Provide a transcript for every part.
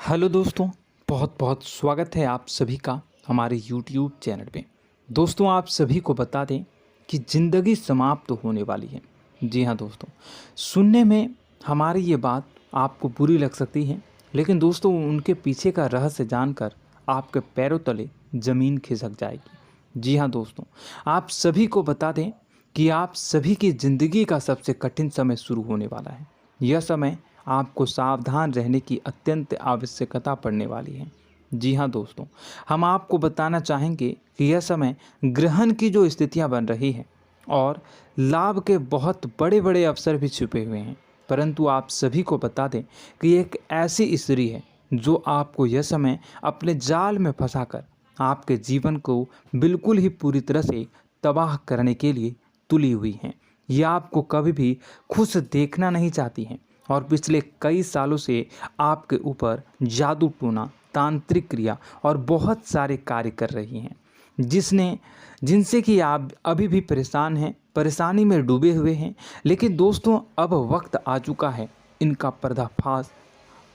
Hello दोस्तों, बहुत बहुत स्वागत है आप सभी का हमारे यूट्यूब चैनल पे। दोस्तों, आप सभी को बता दें कि ज़िंदगी समाप्त होने वाली है। जी हाँ दोस्तों, सुनने में हमारी ये बात आपको बुरी लग सकती है, लेकिन दोस्तों उनके पीछे का रहस्य जानकर आपके पैरों तले ज़मीन खिसक जाएगी। जी हाँ दोस्तों, आप सभी को बता दें कि आप सभी की ज़िंदगी का सबसे कठिन समय शुरू होने वाला है। यह समय आपको सावधान रहने की अत्यंत आवश्यकता पड़ने वाली है। जी हाँ दोस्तों, हम आपको बताना चाहेंगे कि यह समय ग्रहण की जो स्थितियां बन रही है और लाभ के बहुत बड़े बड़े अवसर भी छुपे हुए हैं। परंतु आप सभी को बता दें कि एक ऐसी स्त्री है जो आपको यह समय अपने जाल में फंसाकर आपके जीवन को बिल्कुल ही पूरी तरह से तबाह करने के लिए तुली हुई हैं। यह आपको कभी भी खुश देखना नहीं चाहती हैं और पिछले कई सालों से आपके ऊपर जादू टोना, तांत्रिक क्रिया और बहुत सारे कार्य कर रही हैं, जिनसे कि आप अभी भी परेशान हैं, परेशानी में डूबे हुए हैं। लेकिन दोस्तों, अब वक्त आ चुका है इनका पर्दाफाश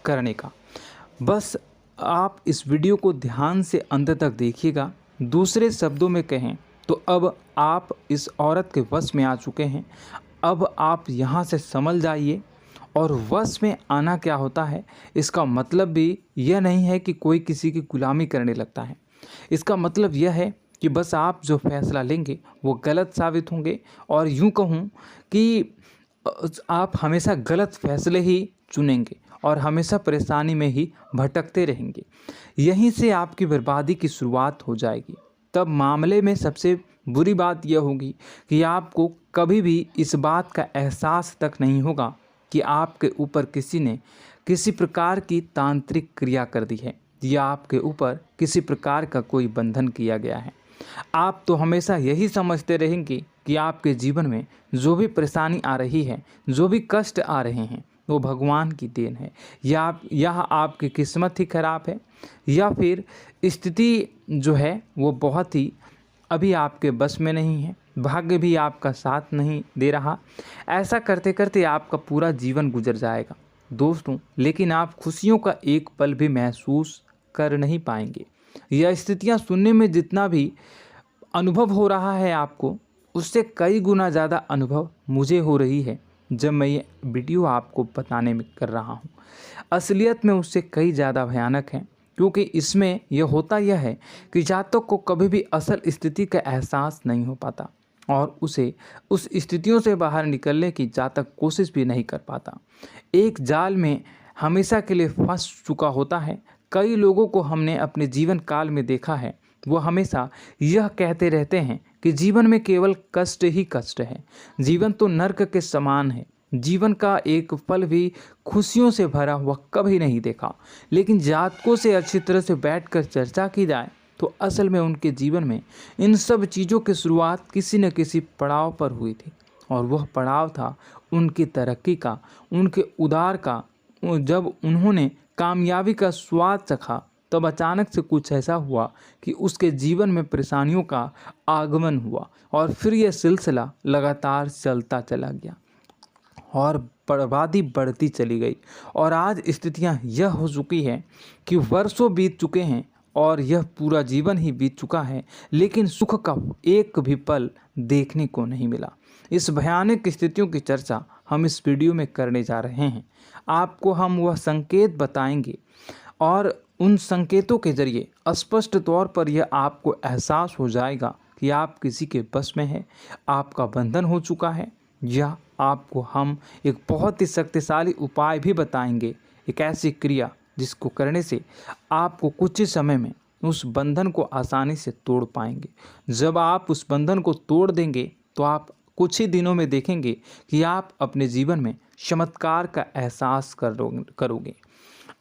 करने का। बस आप इस वीडियो को ध्यान से अंत तक देखिएगा। दूसरे शब्दों में कहें तो अब आप इस औरत के वश में आ चुके हैं। अब आप यहाँ से संभल जाइए। और वश में आना क्या होता है, इसका मतलब भी यह नहीं है कि कोई किसी की गुलामी करने लगता है। इसका मतलब यह है कि बस आप जो फैसला लेंगे वो गलत साबित होंगे, और यूं कहूँ कि आप हमेशा गलत फैसले ही चुनेंगे और हमेशा परेशानी में ही भटकते रहेंगे। यहीं से आपकी बर्बादी की शुरुआत हो जाएगी। तब मामले में सबसे बुरी बात यह होगी कि आपको कभी भी इस बात का एहसास तक नहीं होगा कि आपके ऊपर किसी ने किसी प्रकार की तांत्रिक क्रिया कर दी है या आपके ऊपर किसी प्रकार का कोई बंधन किया गया है। आप तो हमेशा यही समझते रहेंगे कि आपके जीवन में जो भी परेशानी आ रही है, जो भी कष्ट आ रहे हैं, वो भगवान की देन है, या आपकी किस्मत ही खराब है, या फिर स्थिति जो है वो बहुत ही अभी आपके बस में नहीं है, भाग्य भी आपका साथ नहीं दे रहा। ऐसा करते करते आपका पूरा जीवन गुजर जाएगा दोस्तों, लेकिन आप खुशियों का एक पल भी महसूस कर नहीं पाएंगे। यह स्थितियां सुनने में जितना भी अनुभव हो रहा है आपको, उससे कई गुना ज़्यादा अनुभव मुझे हो रही है जब मैं ये वीडियो आपको बताने में कर रहा हूँ। असलियत में उससे कई ज़्यादा भयानक है, क्योंकि इसमें यह होता यह है कि जातक को कभी भी असल स्थिति का एहसास नहीं हो पाता और उसे उस स्थितियों से बाहर निकलने की जातक कोशिश भी नहीं कर पाता। एक जाल में हमेशा के लिए फंस चुका होता है। कई लोगों को हमने अपने जीवन काल में देखा है, वो हमेशा यह कहते रहते हैं कि जीवन में केवल कष्ट ही कष्ट है, जीवन तो नर्क के समान है, जीवन का एक पल भी खुशियों से भरा हुआ कभी नहीं देखा। लेकिन जातकों से अच्छी तरह से बैठकर चर्चा की जाए तो असल में उनके जीवन में इन सब चीज़ों की शुरुआत किसी न किसी पड़ाव पर हुई थी, और वह पड़ाव था उनकी तरक्की का, उनके उदार का। जब उन्होंने कामयाबी का स्वाद चखा, तब अचानक से कुछ ऐसा हुआ कि उसके जीवन में परेशानियों का आगमन हुआ, और फिर यह सिलसिला लगातार चलता चला गया और बर्बादी बढ़ती चली गई। और आज स्थितियां यह हो चुकी है कि वर्षों बीत चुके हैं और यह पूरा जीवन ही बीत चुका है, लेकिन सुख का एक भी पल देखने को नहीं मिला। इस भयानक स्थितियों की चर्चा हम इस वीडियो में करने जा रहे हैं। आपको हम वह संकेत बताएंगे और उन संकेतों के जरिए स्पष्ट तौर पर यह आपको एहसास हो जाएगा कि आप किसी के बस में हैं, आपका बंधन हो चुका है, या आपको हम एक बहुत ही शक्तिशाली उपाय भी बताएंगे, एक ऐसी क्रिया जिसको करने से आपको कुछ ही समय में उस बंधन को आसानी से तोड़ पाएंगे। जब आप उस बंधन को तोड़ देंगे तो आप कुछ ही दिनों में देखेंगे कि आप अपने जीवन में चमत्कार का एहसास करोगे।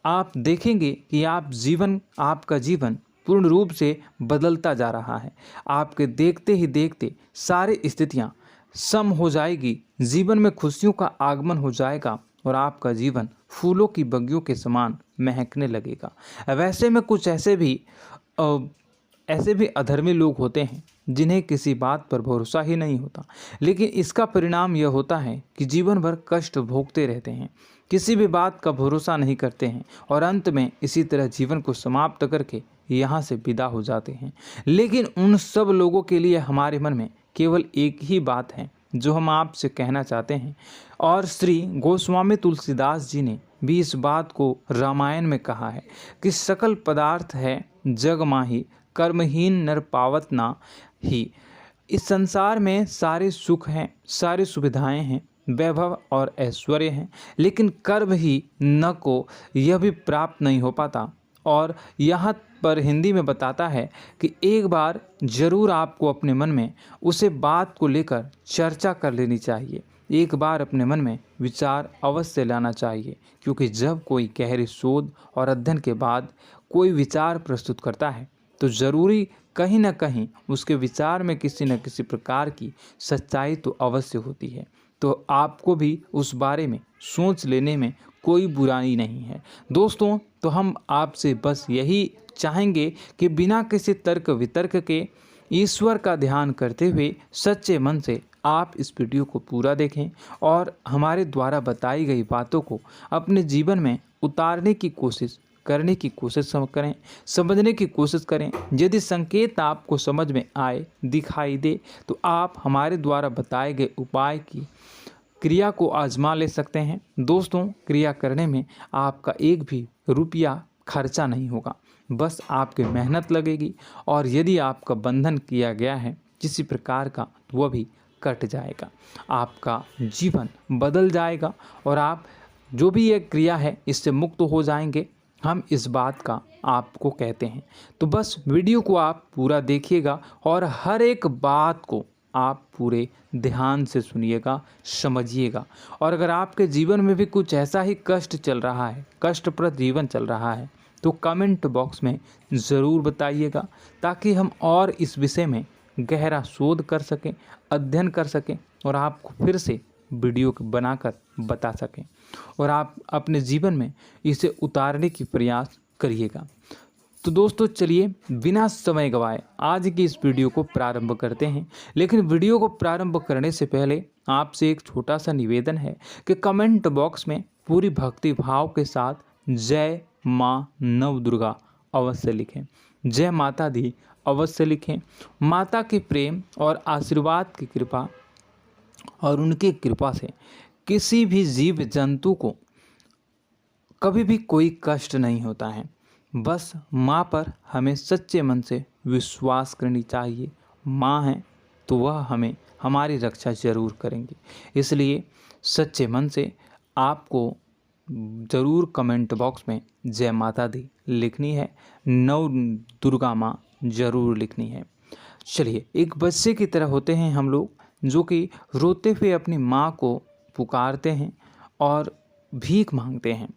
आप देखेंगे कि आपका जीवन पूर्ण रूप से बदलता जा रहा है। आपके देखते ही देखते सारी स्थितियां सम हो जाएगी, जीवन में खुशियों का आगमन हो जाएगा और आपका जीवन फूलों की बगियों के समान महकने लगेगा। वैसे में कुछ ऐसे भी ऐसे भी अधर्मी लोग होते हैं जिन्हें किसी बात पर भरोसा ही नहीं होता, लेकिन इसका परिणाम यह होता है कि जीवन भर कष्ट भोगते रहते हैं, किसी भी बात का भरोसा नहीं करते हैं और अंत में इसी तरह जीवन को समाप्त करके यहाँ से विदा हो जाते हैं। लेकिन उन सब लोगों के लिए हमारे मन में केवल एक ही बात है जो हम आपसे कहना चाहते हैं, और श्री गोस्वामी तुलसीदास जी ने भी इस बात को रामायण में कहा है कि सकल पदार्थ है जग माही, कर्महीन नर पावत ना ही। इस संसार में सारे सुख हैं, सारी सुविधाएं हैं, वैभव और ऐश्वर्य हैं, लेकिन कर्म ही न को यह भी प्राप्त नहीं हो पाता। और यहाँ पर हिंदी में बताता है कि एक बार जरूर आपको अपने मन में उसे बात को लेकर चर्चा कर लेनी चाहिए, एक बार अपने मन में विचार अवश्य लाना चाहिए, क्योंकि जब कोई गहरी शोध और अध्ययन के बाद कोई विचार प्रस्तुत करता है तो ज़रूरी कहीं ना कहीं उसके विचार में किसी न किसी प्रकार की सच्चाई तो अवश्य होती है। तो आपको भी उस बारे में सोच लेने में कोई बुराई नहीं है। दोस्तों, तो हम आपसे बस यही चाहेंगे कि बिना किसी तर्क वितर्क के ईश्वर का ध्यान करते हुए सच्चे मन से आप इस वीडियो को पूरा देखें और हमारे द्वारा बताई गई बातों को अपने जीवन में उतारने की कोशिश करने की कोशिश करें, समझने की कोशिश करें। यदि संकेत आपको समझ में आए, दिखाई दे, तो आप हमारे द्वारा बताए गए उपाय की क्रिया को आजमा ले सकते हैं। दोस्तों, क्रिया करने में आपका एक भी रुपया खर्चा नहीं होगा, बस आपकी मेहनत लगेगी, और यदि आपका बंधन किया गया है किसी प्रकार का तो वह भी कट जाएगा, आपका जीवन बदल जाएगा और आप जो भी ये क्रिया है इससे मुक्त हो जाएंगे। हम इस बात का आपको कहते हैं। तो बस वीडियो को आप पूरा देखिएगा और हर एक बात को आप पूरे ध्यान से सुनिएगा, समझिएगा। और अगर आपके जीवन में भी कुछ ऐसा ही कष्ट चल रहा है, कष्टप्रद जीवन चल रहा है, तो कमेंट बॉक्स में ज़रूर बताइएगा, ताकि हम और इस विषय में गहरा शोध कर सकें, अध्ययन कर सकें और आपको फिर से वीडियो बनाकर बता सकें और आप अपने जीवन में इसे उतारने की प्रयास करिएगा। तो दोस्तों, चलिए बिना समय गवाए आज की इस वीडियो को प्रारंभ करते हैं। लेकिन वीडियो को प्रारंभ करने से पहले आपसे एक छोटा सा निवेदन है कि कमेंट बॉक्स में पूरी भक्ति भाव के साथ जय माँ नव दुर्गा अवश्य लिखें, जय माता दी अवश्य लिखें। माता के प्रेम और आशीर्वाद की कृपा और उनकी कृपा से किसी भी जीव जंतु को कभी भी कोई कष्ट नहीं होता है। बस माँ पर हमें सच्चे मन से विश्वास करनी चाहिए। माँ है तो वह हमें हमारी रक्षा जरूर करेंगी। इसलिए सच्चे मन से आपको ज़रूर कमेंट बॉक्स में जय माता दी लिखनी है, नव दुर्गा माँ जरूर लिखनी है। चलिए, एक बच्चे की तरह होते हैं हम लोग, जो कि रोते हुए अपनी माँ को पुकारते हैं और भीख मांगते हैं।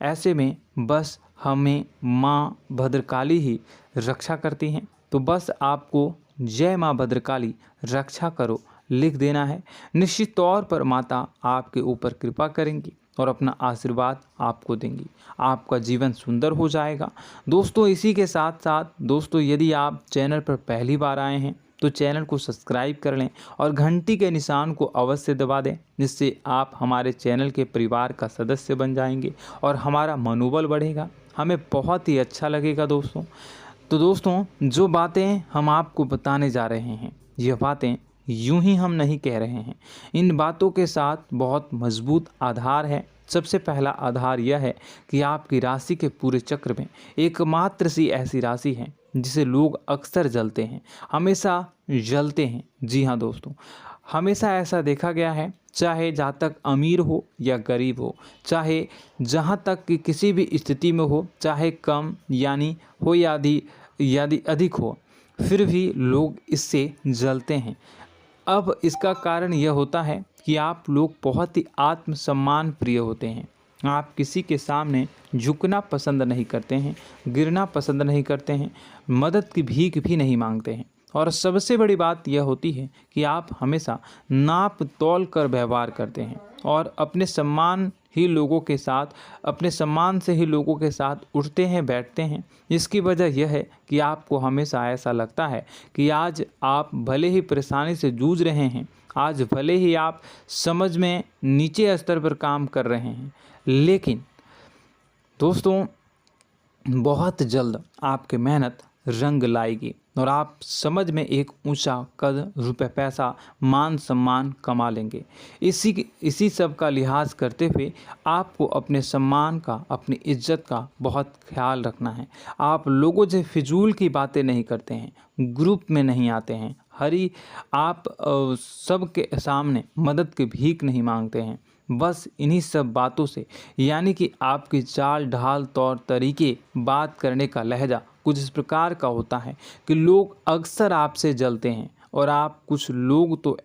ऐसे में बस हमें माँ भद्रकाली ही रक्षा करती हैं। तो बस आपको जय माँ भद्रकाली रक्षा करो लिख देना है। निश्चित तौर पर माता आपके ऊपर कृपा करेंगी और अपना आशीर्वाद आपको देंगी, आपका जीवन सुंदर हो जाएगा। दोस्तों, इसी के साथ साथ दोस्तों, यदि आप चैनल पर पहली बार आए हैं तो चैनल को सब्सक्राइब कर लें और घंटी के निशान को अवश्य दबा दें, जिससे आप हमारे चैनल के परिवार का सदस्य बन जाएंगे और हमारा मनोबल बढ़ेगा, हमें बहुत ही अच्छा लगेगा दोस्तों। तो दोस्तों, जो बातें हम आपको बताने जा रहे हैं, यह बातें यूं ही हम नहीं कह रहे हैं, इन बातों के साथ बहुत मजबूत आधार है। सबसे पहला आधार यह है कि आपकी राशि के पूरे चक्र में एकमात्र सी ऐसी राशि है जिसे लोग अक्सर जलते हैं, हमेशा जलते हैं। जी हाँ दोस्तों, हमेशा ऐसा देखा गया है, चाहे जातक अमीर हो या गरीब हो, चाहे जहाँ तक कि किसी भी स्थिति में हो, चाहे कम यानी हो या अधिक हो, फिर भी लोग इससे जलते हैं। अब इसका कारण यह होता है कि आप लोग बहुत ही आत्मसम्मान प्रिय होते हैं। आप किसी के सामने झुकना पसंद नहीं करते हैं, गिरना पसंद नहीं करते हैं, मदद की भीख भी नहीं मांगते हैं। और सबसे बड़ी बात यह होती है कि आप हमेशा नाप तोल कर व्यवहार करते हैं और अपने सम्मान ही लोगों के साथ, अपने सम्मान से ही लोगों के साथ उठते हैं, बैठते हैं। इसकी वजह यह है कि आपको हमेशा ऐसा लगता है कि आज आप भले ही परेशानी से जूझ रहे हैं, आज भले ही आप समझ में नीचे स्तर पर काम कर रहे हैं, लेकिन दोस्तों बहुत जल्द आपकी मेहनत रंग लाएगी और आप समझ में एक ऊंचा कद, रुपए, पैसा, मान सम्मान कमा लेंगे। इसी सब का लिहाज करते हुए आपको अपने सम्मान का, अपनी इज्जत का बहुत ख्याल रखना है। आप लोगों से फिजूल की बातें नहीं करते हैं, ग्रुप में नहीं आते हैं, आप सबके सामने मदद की भीख नहीं मांगते हैं। बस इन्हीं सब बातों से, यानी कि आपकी चाल ढाल, तौर तरीके, बात करने का लहजा कुछ इस प्रकार का होता है कि लोग अक्सर आपसे जलते हैं और कुछ लोग तो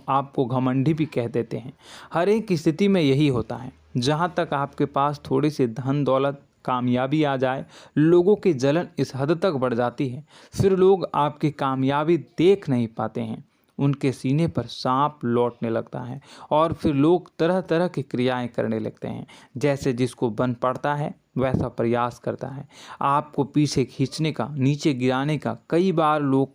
आपको घमंडी भी कह देते हैं। हर एक स्थिति में यही होता है। जहाँ तक आपके पास थोड़ी सी धन दौलत, कामयाबी आ जाए, लोगों की जलन इस हद तक बढ़ जाती है, फिर लोग आपकी कामयाबी देख नहीं पाते हैं। उनके सीने पर सांप लौटने लगता है और फिर लोग तरह तरह की क्रियाएं करने लगते हैं। जैसे जिसको बन पड़ता है वैसा प्रयास करता है। आपको पीछे खींचने का, नीचे गिराने का कई बार लोग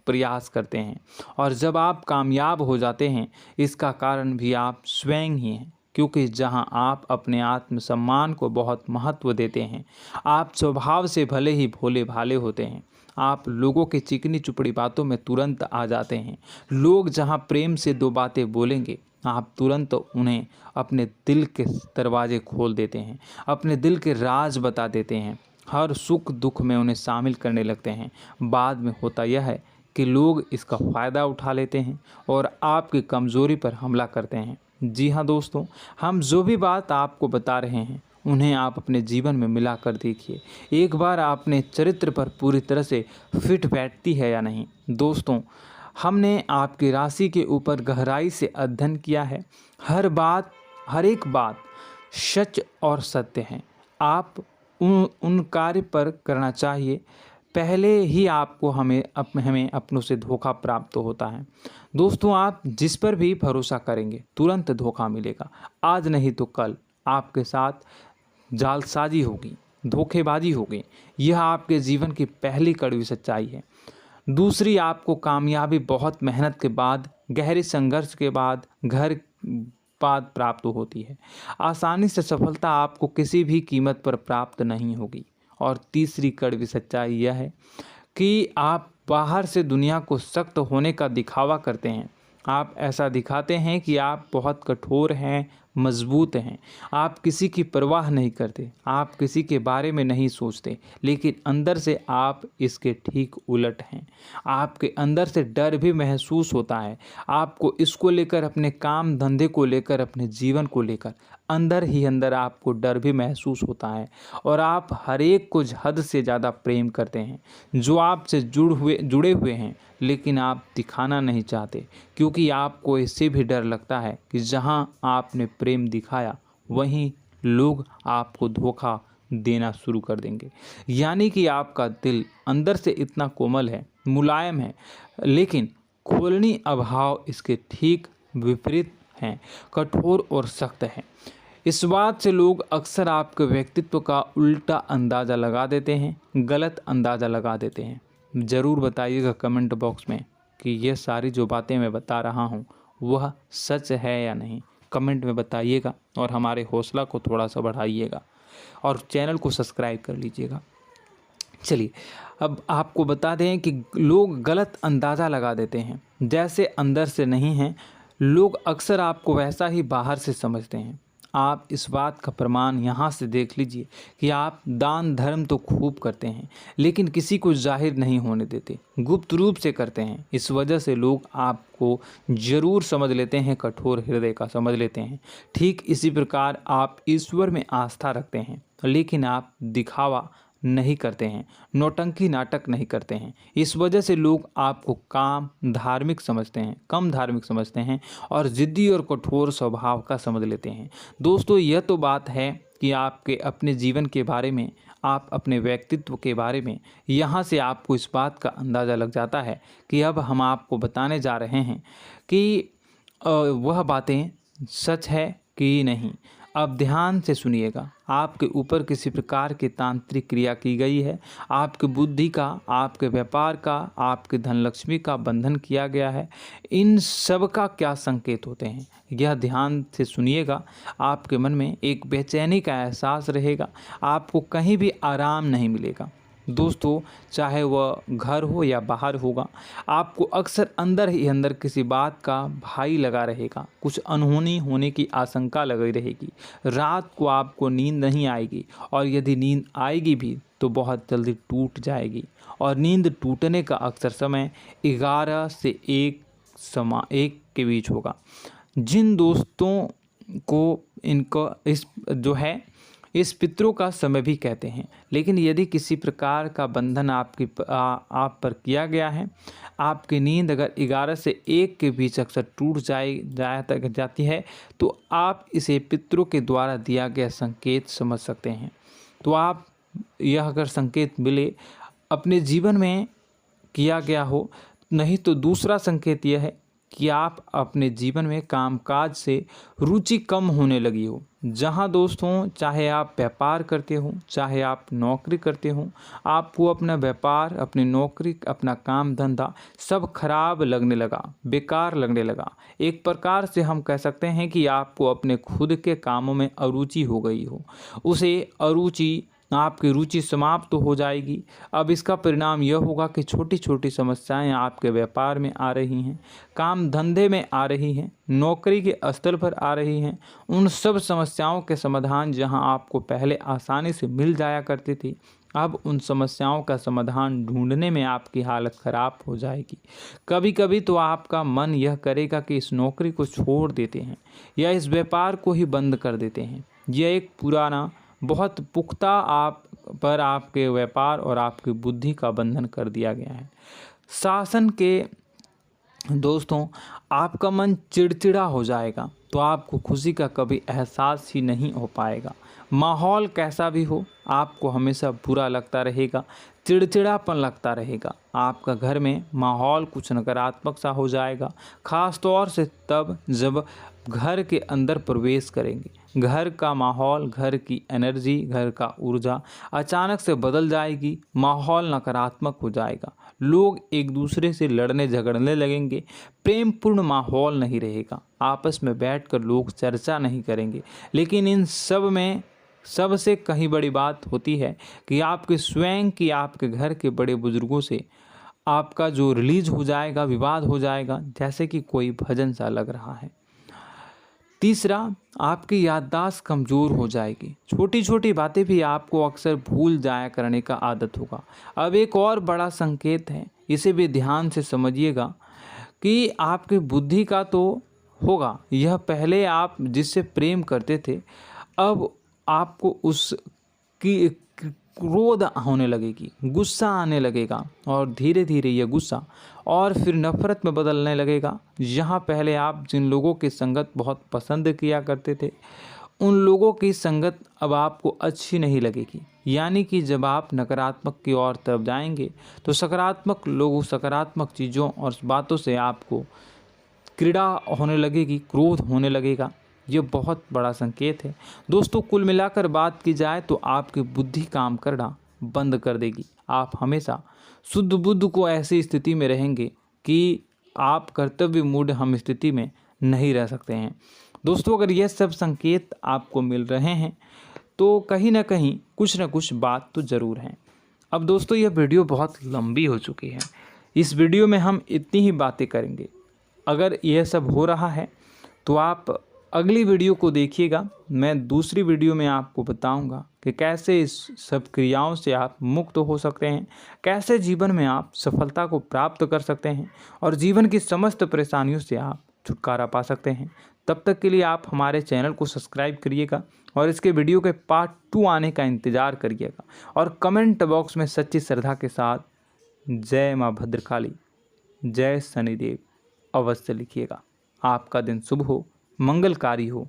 प्रयास करते हैं और जब आप कामयाब हो जाते हैं, इसका कारण भी आप स्वयं ही हैं। क्योंकि जहां आप अपने आत्मसम्मान को बहुत महत्व देते हैं, आप स्वभाव से भले ही भोले भाले होते हैं, आप लोगों की चिकनी चुपड़ी बातों में तुरंत आ जाते हैं। लोग जहां प्रेम से दो बातें बोलेंगे, आप तुरंत उन्हें अपने दिल के दरवाजे खोल देते हैं, अपने दिल के राज बता देते हैं, हर सुख दुख में उन्हें शामिल करने लगते हैं। बाद में होता यह है कि लोग इसका फ़ायदा उठा लेते हैं और आपकी कमज़ोरी पर हमला करते हैं। जी हाँ दोस्तों, हम जो भी बात आपको बता रहे हैं उन्हें आप अपने जीवन में मिला कर देखिए। एक बार अपने चरित्र पर पूरी तरह से फिट बैठती है या नहीं। दोस्तों, हमने आपकी राशि के ऊपर गहराई से अध्ययन किया है। हर एक बात सच और सत्य है। आप उन कार्य पर करना चाहिए, पहले ही आपको हमें अपनों से धोखा प्राप्त होता है। दोस्तों, आप जिस पर भी भरोसा करेंगे तुरंत धोखा मिलेगा। आज नहीं तो कल आपके साथ जालसाजी होगी, धोखेबाजी होगी। यह आपके जीवन की पहली कड़वी सच्चाई है। दूसरी, आपको कामयाबी बहुत मेहनत के बाद, गहरे संघर्ष के बाद, प्राप्त होती है। आसानी से सफलता आपको किसी भी कीमत पर प्राप्त नहीं होगी। और तीसरी कड़वी सच्चाई यह है कि आप बाहर से दुनिया को सख्त होने का दिखावा करते हैं। आप ऐसा दिखाते हैं कि आप बहुत कठोर हैं, मजबूत हैं, आप किसी की परवाह नहीं करते, आप किसी के बारे में नहीं सोचते, लेकिन अंदर से आप इसके ठीक उलट हैं। आपके अंदर से डर भी महसूस होता है। आपको इसको लेकर, अपने काम धंधे को लेकर, अपने जीवन को लेकर अंदर ही अंदर आपको डर भी महसूस होता है और आप हर एक को हद से ज़्यादा प्रेम करते हैं, जो आपसे जुड़े हुए हैं, लेकिन आप दिखाना नहीं चाहते, क्योंकि आपको इससे भी डर लगता है कि जहां आपने प्रेम दिखाया वहीं लोग आपको धोखा देना शुरू कर देंगे। यानी कि आपका दिल अंदर से इतना कोमल है, मुलायम है, लेकिन खोलनी अभाव इसके ठीक विपरीत हैं, कठोर और सख्त है। इस बात से लोग अक्सर आपके व्यक्तित्व का उल्टा अंदाज़ा लगा देते हैं, गलत अंदाज़ा लगा देते हैं। ज़रूर बताइएगा कमेंट बॉक्स में कि ये सारी जो बातें मैं बता रहा हूँ वह सच है या नहीं। कमेंट में बताइएगा और हमारे हौसला को थोड़ा सा बढ़ाइएगा और चैनल को सब्सक्राइब कर लीजिएगा। चलिए, अब आपको बता दें कि लोग गलत अंदाज़ा लगा देते हैं। जैसे अंदर से नहीं हैं, लोग अक्सर आपको वैसा ही बाहर से समझते हैं। आप इस बात का प्रमाण यहाँ से देख लीजिए कि आप दान धर्म तो खूब करते हैं, लेकिन किसी को जाहिर नहीं होने देते, गुप्त रूप से करते हैं। इस वजह से लोग आपको ज़रूर समझ लेते हैं, कठोर हृदय का समझ लेते हैं। ठीक इसी प्रकार आप ईश्वर में आस्था रखते हैं, लेकिन आप दिखावा नहीं करते हैं, नौटंकी नाटक नहीं करते हैं। इस वजह से लोग आपको कम धार्मिक समझते हैं और ज़िद्दी और कठोर स्वभाव का समझ लेते हैं। दोस्तों, यह तो बात है कि आपके अपने जीवन के बारे में, आप अपने व्यक्तित्व के बारे में, यहाँ से आपको इस बात का अंदाज़ा लग जाता है कि अब हम आपको बताने जा रहे हैं कि वह बातें सच है कि नहीं। अब ध्यान से सुनिएगा। आपके ऊपर किसी प्रकार की तांत्रिक क्रिया की गई है, आपकी बुद्धि का, आपके व्यापार का, आपके धनलक्ष्मी का बंधन किया गया है। इन सब का क्या संकेत होते हैं, यह ध्यान से सुनिएगा। आपके मन में एक बेचैनी का एहसास रहेगा, आपको कहीं भी आराम नहीं मिलेगा। दोस्तों, चाहे वह घर हो या बाहर होगा, आपको अक्सर अंदर ही अंदर किसी बात का भय लगा रहेगा, कुछ अनहोनी होने की आशंका लगी रहेगी। रात को आपको नींद नहीं आएगी, और यदि नींद आएगी भी तो बहुत जल्दी टूट जाएगी। और नींद टूटने का अक्सर समय 11 से 1 के बीच होगा। जिन दोस्तों को इनको इस पितरों का समय भी कहते हैं। लेकिन यदि किसी प्रकार का बंधन आप पर किया गया है, आपकी नींद अगर 11 से 1 के बीच अक्सर टूट जाती है, तो आप इसे पितरों के द्वारा दिया गया संकेत समझ सकते हैं। तो आप यह अगर संकेत मिले अपने जीवन में किया गया हो, नहीं तो दूसरा संकेत यह है कि आप अपने जीवन में कामकाज से रुचि कम होने लगी हो। जहां दोस्तों, चाहे आप व्यापार करते हो, चाहे आप नौकरी करते हो, आपको अपना व्यापार, अपनी नौकरी, अपना काम धंधा सब खराब लगने लगा, बेकार लगने लगा। एक प्रकार से हम कह सकते हैं कि आपको अपने खुद के कामों में अरुचि हो गई हो। उसे अरुचि, आपकी रुचि समाप्त तो हो जाएगी। अब इसका परिणाम यह होगा कि छोटी छोटी समस्याएं आपके व्यापार में आ रही हैं, काम धंधे में आ रही हैं, नौकरी के स्तर पर आ रही हैं। उन सब समस्याओं के समाधान जहां आपको पहले आसानी से मिल जाया करती थी, अब उन समस्याओं का समाधान ढूंढने में आपकी हालत ख़राब हो जाएगी। कभी कभी तो आपका मन यह करेगा कि इस नौकरी को छोड़ देते हैं या इस व्यापार को ही बंद कर देते हैं। यह एक पुराना, बहुत पुख्ता आप पर आपके व्यापार और आपकी बुद्धि का बंधन कर दिया गया है। शासन के दोस्तों, आपका मन चिड़चिड़ा हो जाएगा, तो आपको खुशी का कभी एहसास ही नहीं हो पाएगा। माहौल कैसा भी हो, आपको हमेशा बुरा लगता रहेगा, चिड़चिड़ापन लगता रहेगा। आपका घर में माहौल कुछ नकारात्मक सा हो जाएगा, ख़ास तौर से तब जब घर के अंदर प्रवेश करेंगे। घर का माहौल, घर की एनर्जी, घर का ऊर्जा अचानक से बदल जाएगी, माहौल नकारात्मक हो जाएगा। लोग एक दूसरे से लड़ने झगड़ने लगेंगे, प्रेमपूर्ण माहौल नहीं रहेगा, आपस में बैठकर लोग चर्चा नहीं करेंगे। लेकिन इन सब में सबसे कहीं बड़ी बात होती है कि आपके स्वयं की, आपके घर के बड़े बुजुर्गों से आपका जो रिलीज हो जाएगा, विवाद हो जाएगा, जैसे कि कोई भजन सा लग रहा है। तीसरा, आपकी याददाश्त कमज़ोर हो जाएगी, छोटी छोटी बातें भी आपको अक्सर भूल जाया करने का आदत होगा। अब एक और बड़ा संकेत है, इसे भी ध्यान से समझिएगा कि आपकी बुद्धि का तो होगा, यह पहले आप जिससे प्रेम करते थे, अब आपको उसकी क्रोध होने लगेगी, गुस्सा आने लगेगा, और धीरे धीरे यह गुस्सा और फिर नफरत में बदलने लगेगा। यहाँ पहले आप जिन लोगों की संगत बहुत पसंद किया करते थे, उन लोगों की संगत अब आपको अच्छी नहीं लगेगी। यानी कि जब आप नकारात्मक की ओर तरफ जाएंगे, तो सकारात्मक लोगों, सकारात्मक चीज़ों और बातों से आपको क्रीड़ा होने लगेगी, क्रोध होने लगेगा। ये बहुत बड़ा संकेत है दोस्तों। कुल मिलाकर बात की जाए तो आपकी बुद्धि काम करना बंद कर देगी। आप हमेशा शुद्ध बुद्ध को ऐसी स्थिति में रहेंगे कि आप कर्तव्य मूड हम स्थिति में नहीं रह सकते हैं। दोस्तों, अगर यह सब संकेत आपको मिल रहे हैं तो कहीं ना कहीं कुछ ना कुछ बात तो ज़रूर है। अब दोस्तों, यह वीडियो बहुत लंबी हो चुकी है, इस वीडियो में हम इतनी ही बातें करेंगे। अगर यह सब हो रहा है तो आप अगली वीडियो को देखिएगा। मैं दूसरी वीडियो में आपको बताऊंगा कि कैसे इस सब क्रियाओं से आप मुक्त हो सकते हैं, कैसे जीवन में आप सफलता को प्राप्त कर सकते हैं और जीवन की समस्त परेशानियों से आप छुटकारा पा सकते हैं। तब तक के लिए आप हमारे चैनल को सब्सक्राइब करिएगा और इसके वीडियो के पार्ट 2 आने का इंतज़ार करिएगा। और कमेंट बॉक्स में सच्ची श्रद्धा के साथ जय माँ भद्रकाली, जय शनिदेव अवश्य लिखिएगा। आपका दिन शुभ हो, मंगलकारी हो।